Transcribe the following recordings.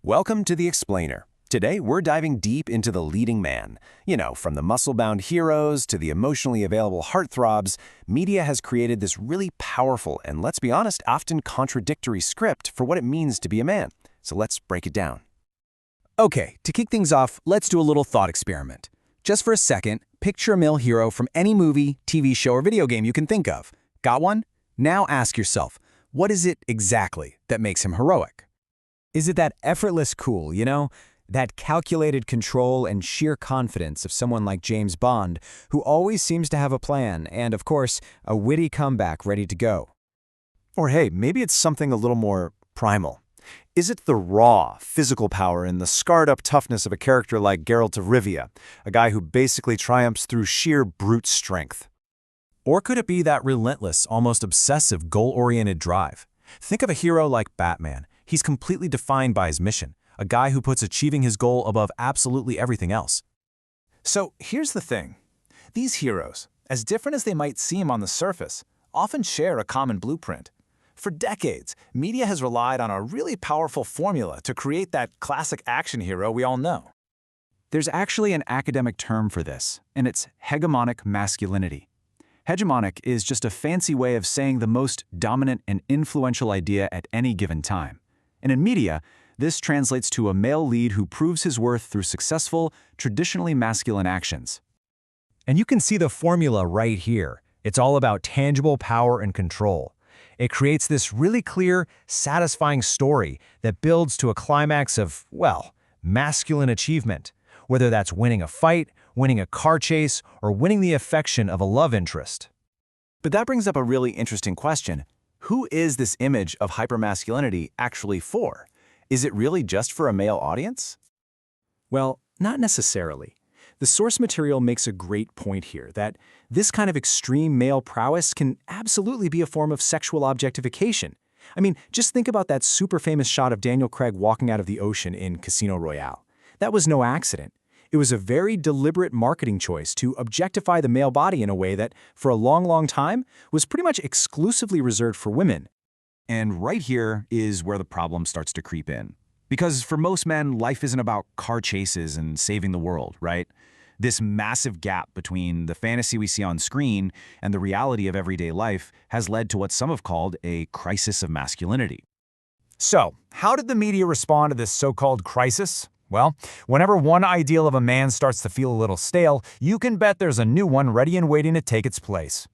Welcome to The Explainer. Today, we're diving deep into the leading man. From the muscle-bound heroes to the emotionally available heartthrobs, media has created this really powerful and, let's be honest, often contradictory script for what it means to be a man. So let's break it down. Okay, to kick things off, let's do a little thought experiment. Just for a second, picture a male hero from any movie, TV show, or video game you can think of. Got one? Now ask yourself, what is it exactly that makes him heroic? Is it that effortless cool, that calculated control and sheer confidence of someone like James Bond, who always seems to have a plan and, of course, a witty comeback ready to go? Or hey, maybe it's something a little more primal. Is it the raw, physical power and the scarred-up toughness of a character like Geralt of Rivia, a guy who basically triumphs through sheer brute strength? Or could it be that relentless, almost obsessive, goal-oriented drive? Think of a hero like Batman. He's completely defined by his mission, a guy who puts achieving his goal above absolutely everything else. So here's the thing. These heroes, as different as they might seem on the surface, often share a common blueprint. For decades, media has relied on a really powerful formula to create that classic action hero we all know. There's actually an academic term for this, and it's hegemonic masculinity. Hegemonic is just a fancy way of saying the most dominant and influential idea at any given time. And in media, this translates to a male lead who proves his worth through successful, traditionally masculine actions. And you can see the formula right here. It's all about tangible power and control. It creates this really clear, satisfying story that builds to a climax of, well, masculine achievement, whether that's winning a fight, winning a car chase, or winning the affection of a love interest. But that brings up a really interesting question. Who is this image of hypermasculinity actually for? Is it really just for a male audience? Well, not necessarily. The source material makes a great point here that this kind of extreme male prowess can absolutely be a form of sexual objectification. I mean, just think about that super famous shot of Daniel Craig walking out of the ocean in Casino Royale. That was no accident. It was a very deliberate marketing choice to objectify the male body in a way that, for a long, long time, was pretty much exclusively reserved for women. And right here is where the problem starts to creep in. Because for most men, life isn't about car chases and saving the world, right? This massive gap between the fantasy we see on screen and the reality of everyday life has led to what some have called a crisis of masculinity. So, how did the media respond to this so-called crisis? Well, whenever one ideal of a man starts to feel a little stale, you can bet there's a new one ready and waiting to take its place.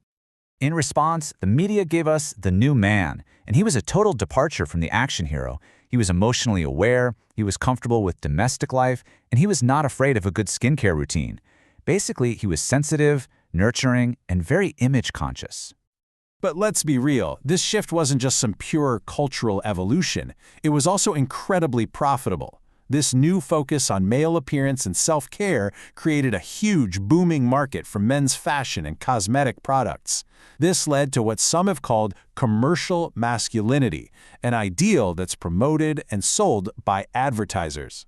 In response, the media gave us the new man, and he was a total departure from the action hero. He was emotionally aware, he was comfortable with domestic life, and he was not afraid of a good skincare routine. Basically, he was sensitive, nurturing, and very image-conscious. But let's be real, this shift wasn't just some pure cultural evolution. It was also incredibly profitable. This new focus on male appearance and self-care created a huge, booming market for men's fashion and cosmetic products. This led to what some have called commercial masculinity, an ideal that's promoted and sold by advertisers.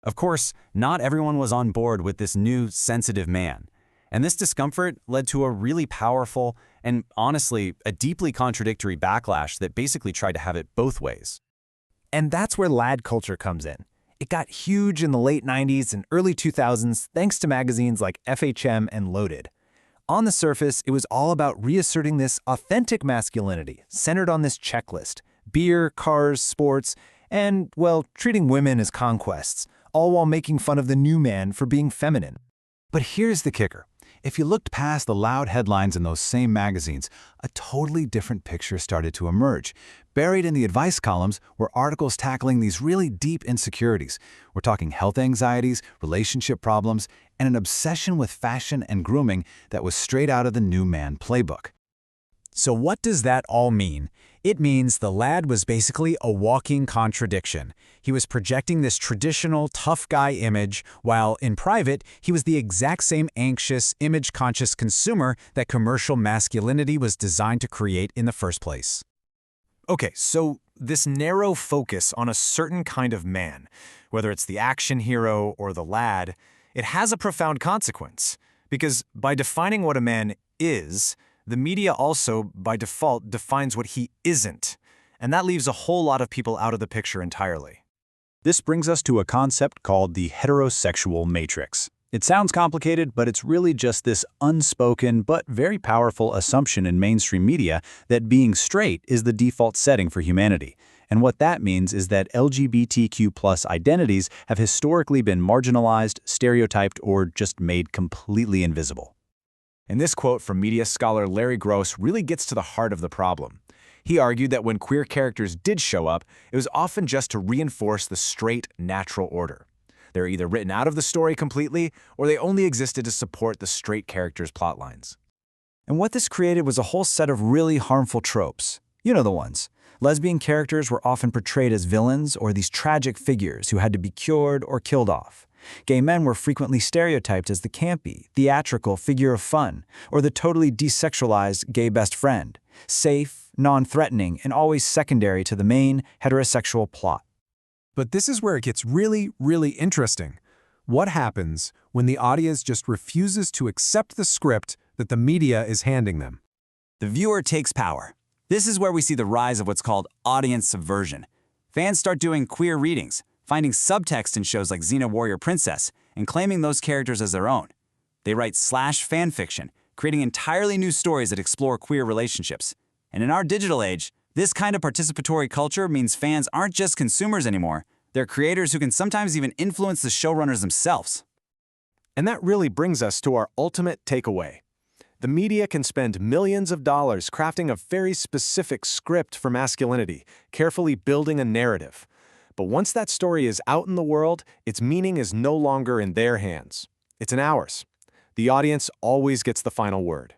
Of course, not everyone was on board with this new, sensitive man. And this discomfort led to a really powerful and, honestly, a deeply contradictory backlash that basically tried to have it both ways. And that's where lad culture comes in. It got huge in the late 90s and early 2000s thanks to magazines like FHM and Loaded. On the surface, it was all about reasserting this authentic masculinity, centered on this checklist: beer, cars, sports, and, well, treating women as conquests, all while making fun of the new man for being feminine. But here's the kicker. If you looked past the loud headlines in those same magazines, a totally different picture started to emerge. Buried in the advice columns were articles tackling these really deep insecurities. We're talking health anxieties, relationship problems, and an obsession with fashion and grooming that was straight out of the new man playbook. So what does that all mean? It means the lad was basically a walking contradiction. He was projecting this traditional tough guy image, while in private, he was the exact same anxious, image-conscious consumer that commercial masculinity was designed to create in the first place. Okay, so this narrow focus on a certain kind of man, whether it's the action hero or the lad, it has a profound consequence. Because by defining what a man is, the media also, by default, defines what he isn't. And that leaves a whole lot of people out of the picture entirely. This brings us to a concept called the heterosexual matrix. It sounds complicated, but it's really just this unspoken but very powerful assumption in mainstream media that being straight is the default setting for humanity. And what that means is that LGBTQ+ identities have historically been marginalized, stereotyped, or just made completely invisible. And this quote from media scholar Larry Gross really gets to the heart of the problem. He argued that when queer characters did show up, it was often just to reinforce the straight, natural order. They were either written out of the story completely, or they only existed to support the straight characters' plotlines. And what this created was a whole set of really harmful tropes. You know the ones. Lesbian characters were often portrayed as villains or these tragic figures who had to be cured or killed off. Gay men were frequently stereotyped as the campy, theatrical figure of fun, or the totally desexualized gay best friend, safe, non-threatening, and always secondary to the main heterosexual plot. But this is where it gets really, really interesting. What happens when the audience just refuses to accept the script that the media is handing them? The viewer takes power. This is where we see the rise of what's called audience subversion. Fans start doing queer readings, finding subtext in shows like Xena Warrior Princess, and claiming those characters as their own. They write /fan fiction, creating entirely new stories that explore queer relationships. And in our digital age, this kind of participatory culture means fans aren't just consumers anymore, they're creators who can sometimes even influence the showrunners themselves. And that really brings us to our ultimate takeaway. The media can spend millions of dollars crafting a very specific script for masculinity, carefully building a narrative. But once that story is out in the world, its meaning is no longer in their hands. It's in ours. The audience always gets the final word.